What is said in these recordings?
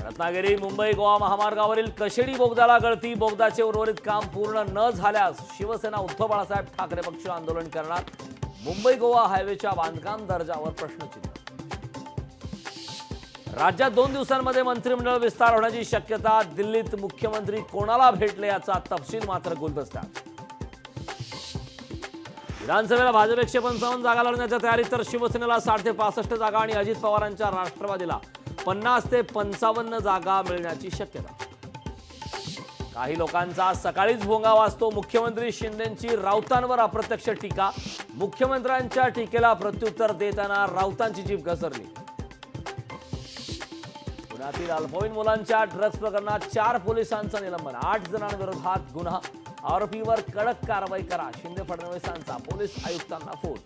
रत्नागिरी मुंबई गोवा महामार्गावरील कशेडी बोगद्याला गळती. बोगद्याचे उर्वरित काम पूर्ण न झाल्यास शिवसेना उद्धव बाळासाहेब ठाकरे पक्ष आंदोलन करणार. मुंबई गोवा हायवेच्या बांधकाम दर्जावर प्रश्नचिन्ह. राज्यात 2 दिवसांमध्ये मंत्रिमंडळ विस्तार होण्याची शक्यता. दिल्लीत मुख्यमंत्री कोणाला भेटले याचा तपशील मात्र गुलदस्त्यात. विधानसभेला भाजप 155 जागा लढण्याच्या तयारीत तर शिवसेनेला 65 जागा आणि अजित पवारांच्या राष्ट्रवादीला 50 ते 55 जागा मिळण्याची शक्यता. काही लोकांचा सकाळीच भोंगा वाजतो. मुख्यमंत्री शिंदेंची राऊतांवर अप्रत्यक्ष टीका. मुख्यमंत्र्यांच्या टीकेला प्रत्युत्तर देताना राऊतांची जीभ घसरली. पुण्यातील अल्पवयीन मुलांच्या ड्रग्ज प्रकरणात 4 पोलिसांचं निलंबन. 8 जणांविरोधात गुन्हा. आरोपीवर कडक कारवाई करा. शिंदे फडणवीसांचा पोलीस आयुक्तांना फोन.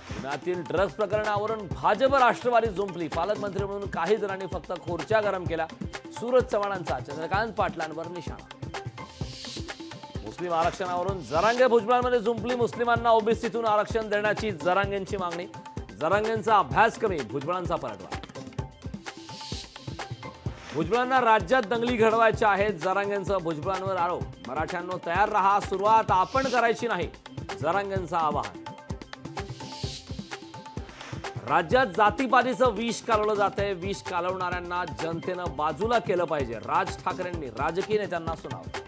पुण्यातील ड्रग्ज प्रकरणावरून भाजप राष्ट्रवादी जुंपली. पालकमंत्री म्हणून काही जणांनी फक्त खुर्च्या गरम केल्या. सूरज चव्हाणांचा चंद्रकांत पाटलांवर निशाणा. मुस्लिम आरक्षणावरून जरांगे भुजबळांमध्ये जुंपली. मुस्लिमांना ओबीसीतून आरक्षण देण्याची जरांगेंची मागणी. जरांगेंचा अभ्यास कमी. भुजबळांचा पलटवार. भुजबळांना राज्यात दंगली घडवायच्या आहेत. जरांगेंचा भुजबळांवर आरोप. मराठ्यांनो तयार रहा. सुरुवात आपण करायची नाही. जरांगेंचं आवाहन. राज्यात जातीपातीचं विष कालवलं जातंय. विष कालवणाऱ्यांना जनतेनं बाजूला केलं पाहिजे. राज ठाकरेंनी राजकीय नेत्यांना सुनावलं.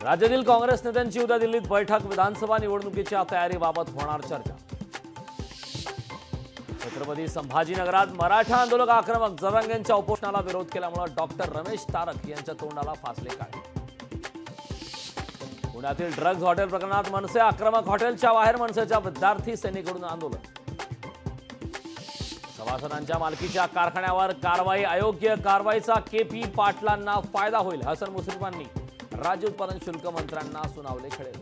राज्यातील काँग्रेस नेत्यांची उद्या दिल्लीत बैठक. विधानसभा निवडणुकीच्या तयारीबाबत होणार चर्चा. छत्रपती संभाजीनगरात मराठा आंदोलक आक्रमक. जरांगेंच्या उपोषणाला विरोध केल्यामुळे डॉक्टर रमेश तारक यांच्या तोंडाला फासले काढले. पुण्यातील ड्रग्ज हॉटेल प्रकरणात मनसे आक्रमक. हॉटेलच्या बाहेर मनसेच्या विद्यार्थी सेनेकडून आंदोलन. सभासदांच्या मालकीच्या कारखान्यावर कारवाई अयोग्य. कारवाईचा केपी पाटलांना फायदा होईल. हसन मुश्रीफांनी राज्य उत्पादन शुल्क मंत्र्यांना सुनावले खडे.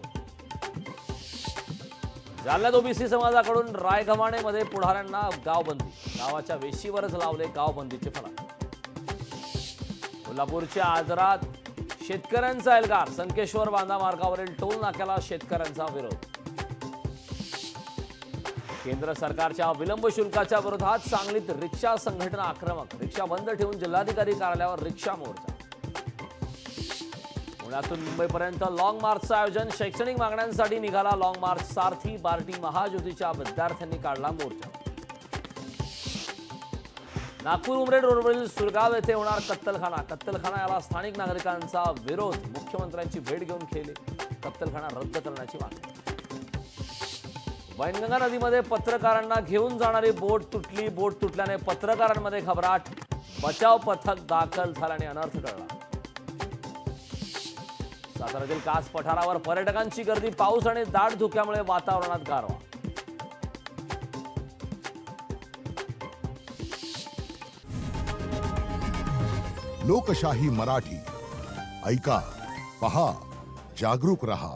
जालन्यात ओबीसी समाजाकडून रायगव्हाणेमध्ये पुढाऱ्यांना गावबंदी. गावाच्या वेशीवरच लावले गावबंदीचे फलक. कोल्हापूरच्या आजरात शेतकऱ्यांचा एल्गार. संकेश्वर बांधा मार्गावरील टोल नाक्याला शेतकऱ्यांचा विरोध. केंद्र सरकारच्या विलंब शुल्काच्या विरोधात सांगलीत रिक्षा संघटना आक्रमक. रिक्षा बंद ठेवून जिल्हाधिकारी कार्यालयावर रिक्षा मोर्चा. पुण्यातून मुंबईपर्यंत लॉंग मार्चचं आयोजन. शैक्षणिक मागण्यांसाठी निघाला लॉंग मार्च. सारथी बार्टी महाज्योतीच्या विद्यार्थ्यांनी काढला मोर्चा. नागपूर उमरेड रोडवरील सुरगाव येथे होणार कत्तलखाना. कत्तलखाना याला स्थानिक नागरिकांचा विरोध. मुख्यमंत्र्यांची भेट घेऊन केली. कत्तलखाना रद्द करण्याची मागणी. वैनगंगा नदीमध्ये पत्रकारांना घेऊन जाणारी बोट तुटली. बोट तुटल्याने पत्रकारांमध्ये घबराट. बचाव पथक दाखल झाल्याने अनर्थ टळला. साताऱ्यातील कास पठारावर पर्यटकांची गर्दी. पाऊस आणि दाट धुक्यामुळे वातावरणात गारवा. लोकशाही मराठी ऐका, पहा, जागरूक रहा.